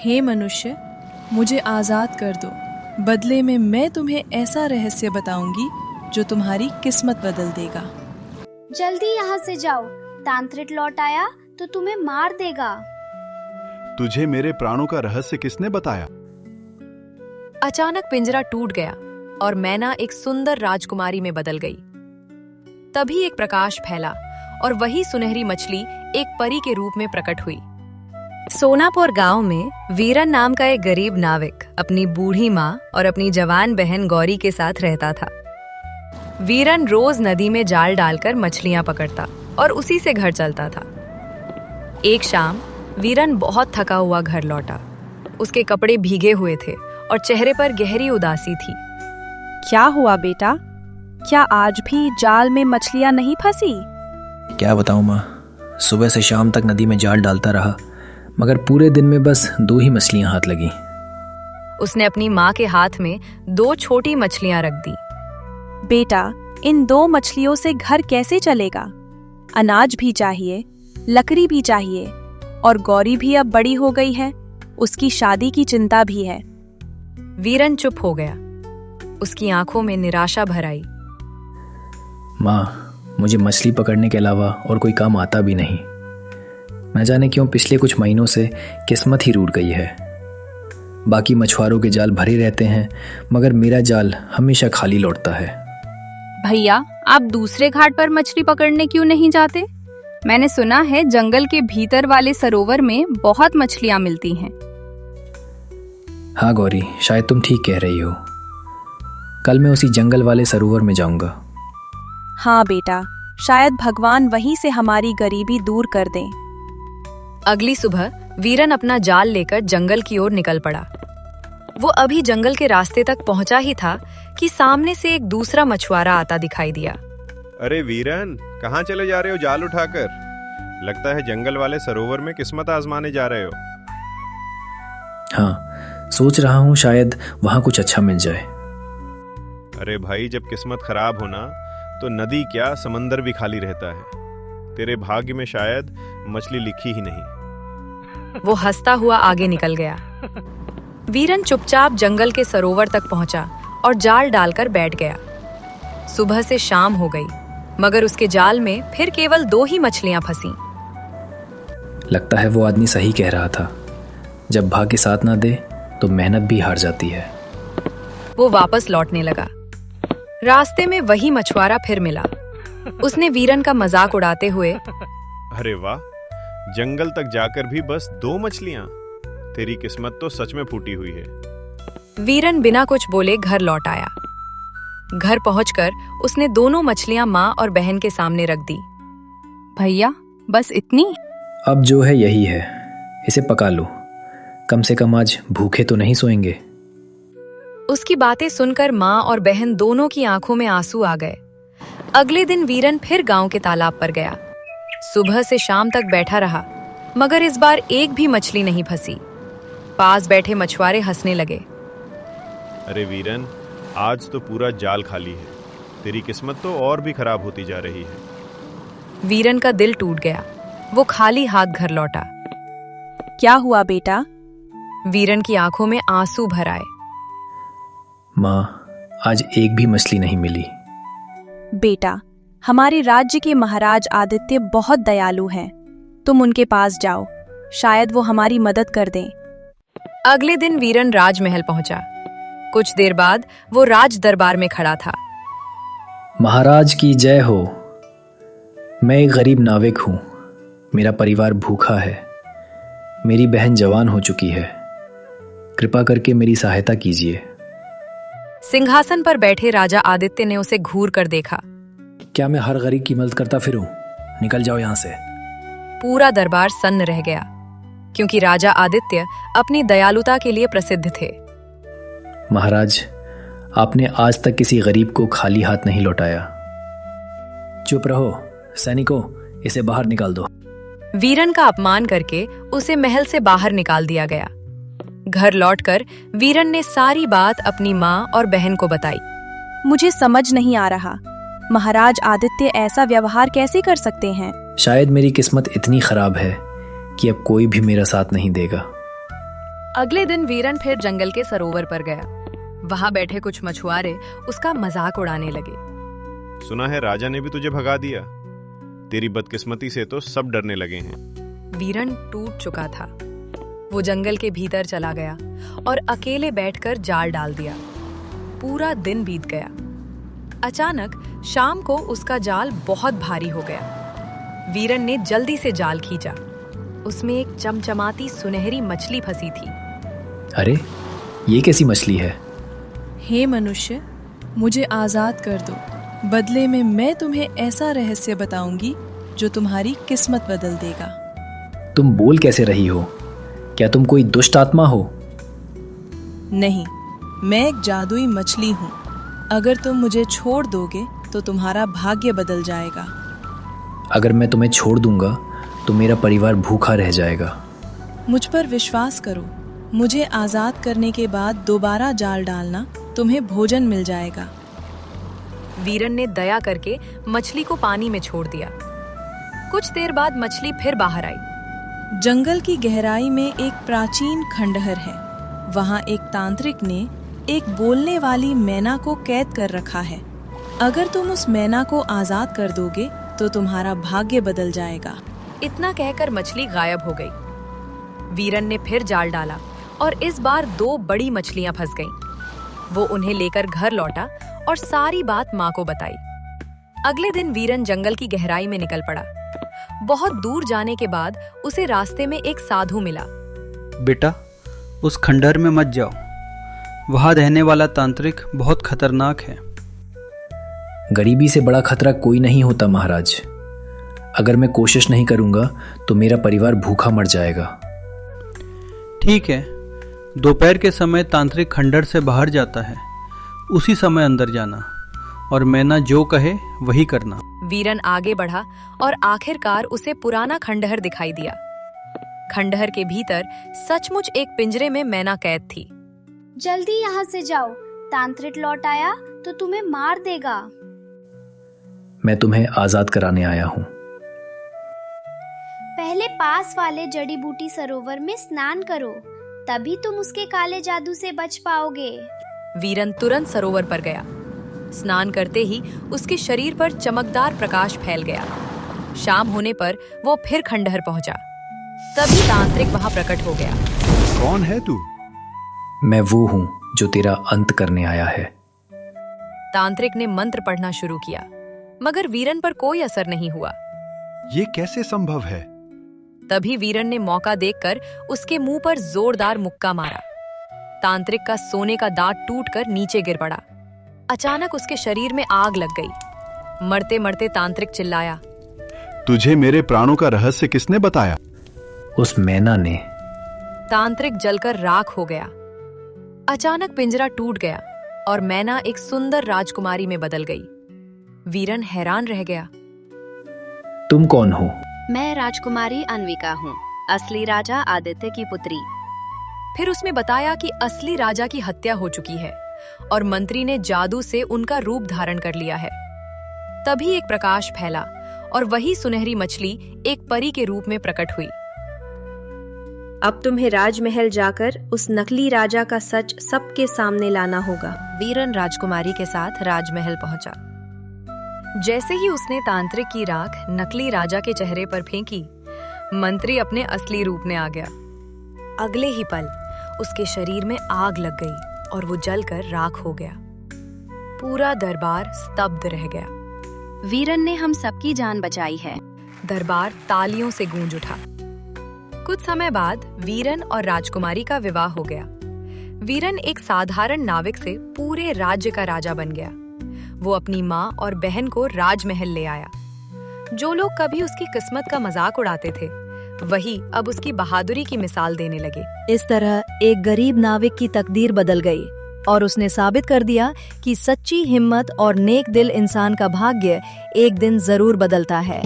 हे मनुष्य, मुझे आज़ाद कर दो, बदले में मैं तुम्हें ऐसा रहस्य बताऊंगी जो तुम्हारी किस्मत बदल देगा। जल्दी यहाँ से जाओ, तांत्रिक लौट आया तो तुम्हें मार देगा। तुझे मेरे प्राणों का रहस्य किसने बताया? अचानक पिंजरा टूट गया और मैना एक सुंदर राजकुमारी में बदल गई। तभी एक प्रकाश फैला और वही सुनहरी मछली एक परी के रूप में प्रकट हुई। सोनापुर गांव में वीरन नाम का एक गरीब नाविक अपनी बूढ़ी माँ और अपनी जवान बहन गौरी के साथ रहता था। वीरन रोज नदी में जाल डालकर मछलियां पकड़ता और उसी से घर चलता था। एक शाम वीरन बहुत थका हुआ घर लौटा। उसके कपड़े भीगे हुए थे और चेहरे पर गहरी उदासी थी। क्या हुआ बेटा? क्या आज भी जाल में मछलियां नहीं फंसी? क्या बताऊं माँ, सुबह से शाम तक नदी में जाल डालता रहा, मगर पूरे दिन में बस 2 ही मछलियां हाथ लगी। उसने अपनी माँ के हाथ में 2 छोटी मछलियां रख दी। बेटा, इन 2 मछलियों से घर कैसे चलेगा? अनाज भी चाहिए, लकड़ी भी चाहिए, और गौरी भी अब बड़ी हो गई है, उसकी शादी की चिंता भी है। वीरन चुप हो गया। उसकी आंखों में निराशा भर आई। माँ, मुझे मछली पकड़ने के अलावा और कोई काम आता भी नहीं। मैं जाने क्यों पिछले कुछ महीनों से किस्मत ही रूठ गई है। बाकी मछुआरों के जाल भरे रहते हैं, मगर मेरा जाल हमेशा खाली लौटता है। भैया, आप दूसरे घाट पर मछली पकड़ने क्यों नहीं जाते? मैंने सुना है जंगल के भीतर वाले सरोवर में बहुत मछलियां मिलती हैं। हाँ गौरी, शायद तुम ठीक कह रही हो। कल मैं उसी जंगल वाले सरोवर में जाऊंगा। हाँ बेटा, शायद भगवान वहीं से हमारी गरीबी दूर कर दें। अगली सुबह वीरन अपना जाल लेकर जंगल की ओर निकल पड़ा। वो अभी जंगल के रास्ते तक पहुंचा ही था कि सामने से एक दूसरा मछुआरा आता दिखाई दिया। अरे वीरन, कहाँ चले जा रहे हो जाल उठाकर? लगता है जंगल वाले सरोवर में किस्मत आजमाने जा रहे हो। हाँ, सोच रहा हूँ शायद वहाँ कुछ अच्छा मिल जाए। अरे भाई, जब किस्मत खराब हो ना तो नदी क्या समंदर भी खाली रहता है। तेरे भाग्य में शायद मछली लिखी ही नहीं। वो हंसता हुआ आगे निकल गया। वीरन चुपचाप जंगल के सरोवर तक पहुंचा और जाल डालकर बैठ गया। सुबह से शाम हो गई, मगर उसके जाल में फिर केवल 2 ही मछलियां फंसी। लगता है वो आदमी सही कह रहा था, जब भाग्य साथ ना दे तो मेहनत भी हार जाती है। वो वापस लौटने लगा। रास्ते में वही मछुआरा फिर मिला। उसने वीरन का मजाक उड़ाते हुए, अरे वाह, जंगल तक जाकर भी बस 2 मछलियां। तेरी किस्मत तो सच में फूटी हुई है। वीरन बिना कुछ बोले घर लौट आया। घर पहुंचकर उसने दोनों मछलियां माँ और बहन के सामने रख दी। भैया, बस इतनी? अब जो है यही है, इसे पका लो। कम से कम आज भूखे तो नहीं सोएंगे। उसकी बातें सुनकर माँ और बहन दोनों की आंखों में आंसू आ गए। अगले दिन वीरन फिर गांव के तालाब पर गया। सुबह से शाम तक बैठा रहा, मगर इस बार एक भी मछली नहीं फंसी। पास बैठे मछुआरे हंसने लगे। अरे वीरन, आज तो पूरा जाल खाली है। तेरी किस्मत तो और भी खराब होती जा रही है। वीरन का दिल टूट गया। वो खाली हाथ घर लौटा। क्या हुआ बेटा? वीरन की आंखों में आंसू भर आए। माँ, आज एक भी मछली नहीं मिली। बेटा, हमारे राज्य के महाराज आदित्य बहुत दयालु हैं। तुम उनके पास जाओ, शायद वो हमारी मदद कर दें। अगले दिन वीरन राजमहल पहुंचा। कुछ देर बाद वो राज दरबार में खड़ा था। महाराज की जय हो। मैं एक गरीब नाविक हूँ। मेरा परिवार भूखा है। मेरी बहन जवान हो चुकी है। कृपा करके मेरी सहायता कीजिए। सिंहासन पर बैठे राजा आदित्य ने उसे घूर कर देखा। क्या मैं हर गरीब की मदद करता फिरूं? निकल जाओ यहाँ से। पूरा दरबार सन्न रह गया, क्योंकि राजा आदित्य अपनी दयालुता के लिए प्रसिद्ध थे। महाराज, आपने आज तक किसी गरीब को खाली हाथ नहीं लौटाया। चुप रहो सैनिकों, इसे बाहर निकाल दो। वीरन का अपमान करके उसे महल से बाहर निकाल दिया गया। घर लौटकर वीरन ने सारी बात अपनी माँ और बहन को बताई। मुझे समझ नहीं आ रहा, महाराज आदित्य ऐसा व्यवहार कैसे कर सकते हैं? शायद मेरी किस्मत इतनी खराब है कि अब कोई भी मेरा साथ नहीं देगा। अगले दिन वीरन फिर जंगल के सरोवर पर गया। वहां बैठे कुछ मछुआरे उसका मजाक उड़ाने लगे। सुना है राजा ने भी तुझे भगा दिया। तेरी बदकिस्मती से तो सब डरने लगे हैं। वीरन टूट चुका था। वो जंगल के भीतर चला गया और अकेले बैठकर जाल डाल दिया। पूरा दिन बीत गया। अचानक शाम को उसका जाल बहुत भारी हो गया। वीरन ने जल्दी से जाल खींचा। उसमें एक चमचमाती सुनहरी मछली फंसी थी। अरे, ये कैसी मछली है? हे मनुष्य, मुझे आजाद कर दो। बदले में मैं तुम्हें ऐसा रहस्य बताऊंगी जो तुम्हारी किस्मत बदल देगा। तुम बोल कैसे रही हो? क्या तुम कोई दुष्ट आत्मा हो? नहीं, मैं एक जादुई मछली हूँ। अगर तुम मुझे छोड़ दोगे तो तुम्हारा भाग्य बदल जाएगा। अगर मैं तुम्हें छोड़ दूंगा तो मेरा परिवार भूखा रह जाएगा। मुझ पर विश्वास करो। मुझे आजाद करने के बाद दोबारा जाल डालना, तुम्हें भोजन मिल जाएगा। वीरन ने दया करके मछली को पानी में छोड़ दिया। कुछ देर बाद मछली फिर बाहर आई। जंगल की गहराई में एक प्राचीन खंडहर है। वहाँ एक तांत्रिक ने एक बोलने वाली मैना को कैद कर रखा है। अगर तुम उस मैना को आजाद कर दोगे तो तुम्हारा भाग्य बदल जाएगा। इतना कहकर मछली गायब हो गई। वीरन ने फिर जाल डाला और इस बार 2 बड़ी मछलियां फंस गईं। वो उन्हें लेकर घर लौटा और सारी बात माँ को बताई। अगले दिन वीरन जंगल की गहराई में निकल पड़ा। बहुत दूर जाने के बाद उसे रास्ते में एक साधु मिला। बेटा, उस खंडहर में मत जाओ। वहां रहने वाला तांत्रिक बहुत खतरनाक है। गरीबी से बड़ा खतरा कोई नहीं होता महाराज। अगर मैं कोशिश नहीं करूंगा तो मेरा परिवार भूखा मर जाएगा। ठीक है, दोपहर के समय तांत्रिक खंडहर से बाहर जाता है। उसी समय अंदर जाना और मैना जो कहे वही करना। वीरन आगे बढ़ा और आखिरकार उसे पुराना खंडहर दिखाई दिया। खंडहर के भीतर सचमुच एक पिंजरे में मैना कैद थी। जल्दी यहाँ से जाओ, तांत्रिक लौट आया तो तुम्हें मार देगा। मैं तुम्हें आजाद कराने आया हूँ। पहले पास वाले जड़ी बूटी सरोवर में स्नान करो, तभी तुम उसके काले जादू से बच पाओगे। वीरन तुरंत सरोवर पर गया। स्नान करते ही उसके शरीर पर चमकदार प्रकाश फैल गया। शाम होने पर वो फिर खंडहर पहुंचा। तभी तांत्रिक वहां प्रकट हो गया। कौन है तू? मैं वो हूँ जो तेरा अंत करने आया है। तांत्रिक ने मंत्र पढ़ना शुरू किया, मगर वीरन पर कोई असर नहीं हुआ। ये कैसे संभव है? तभी वीरन ने मौका देखकर उसके मुंह पर जोरदार मुक्का मारा। तांत्रिक का सोने का दांत टूटकर नीचे गिर पड़ा। अचानक उसके शरीर में आग लग गई। मरते मरते तांत्रिक चिल्लाया, तुझे मेरे प्राणों का रहस्य किसने बताया? उस मैना ने। तांत्रिक जलकर राख हो गया। अचानक पिंजरा टूट गया और मैना एक सुंदर राजकुमारी में बदल गई। वीरन हैरान रह गया। तुम कौन हो? मैं राजकुमारी अन्विका हूँ, असली राजा आदित्य की पुत्री। फिर उसने बताया कि असली राजा की हत्या हो चुकी है और मंत्री ने जादू से उनका रूप धारण कर लिया है। तभी एक प्रकाश फैला और वही सुनहरी मछली एक परी के रूप में प्रकट हुई। अब तुम्हें राजमहल जाकर उस नकली राजा का सच सबके सामने लाना होगा। वीरन राजकुमारी के साथ राजमहल पहुंचा। जैसे ही उसने तांत्रिक की राख नकली राजा के चेहरे पर फेंकी, मंत्री अपने असली रूप में आ गया। अगले ही पल उसके शरीर में आग लग गई और वो जलकर राख हो गया। पूरा दरबार स्तब्ध रह गया। वीरन ने हम सबकी जान बचाई है। दरबार तालियों से गूंज उठा। कुछ समय बाद वीरन और राजकुमारी का विवाह हो गया। वीरन एक साधारण नाविक से पूरे राज्य का राजा बन गया। वो अपनी माँ और बहन को राजमहल ले आया। जो लोग कभी उसकी किस्मत का मजाक उड़ाते थे, वही अब उसकी बहादुरी की मिसाल देने लगे। इस तरह एक गरीब नाविक की तकदीर बदल गई और उसने साबित कर दिया कि सच्ची हिम्मत और नेक दिल इंसान का भाग्य एक दिन जरूर बदलता है।